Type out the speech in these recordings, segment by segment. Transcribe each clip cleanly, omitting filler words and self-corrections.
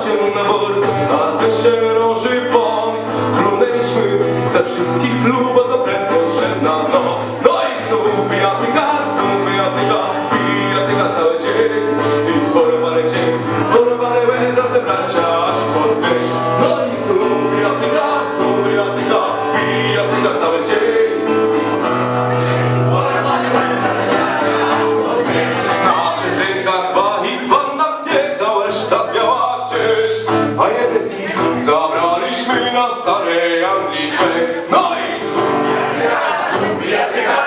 się na bor, a ze się roży bąk. Frunęliśmy ze wszystkich lub za prędko zszedł nam no. No i znów bijatyka cały dzień. I porobany dzień, porobany łeb razem bracia aż po zwierzch. No i znów bijatyka cały dzień. W naszych rękach dwa ich wanna mnie, cała reszta zwiała gdzieś. A jeden z nich zabraliśmy na starej Anglii brzeg. No i znów bijatyka.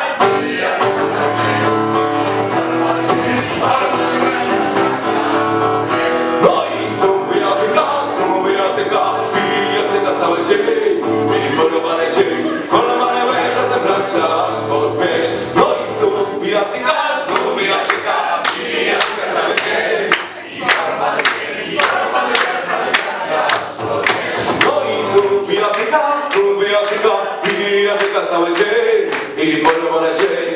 No i znów bijatyka cały dzień. I porobany dzień, porobany łeb razem bracia aż po zmierzch. No i znów bijatyka cały dzień. I porobany dzień, porobany łeb razem bracia aż po zmierzch. No i znów bijatyka cały dzień. I porobany dzień.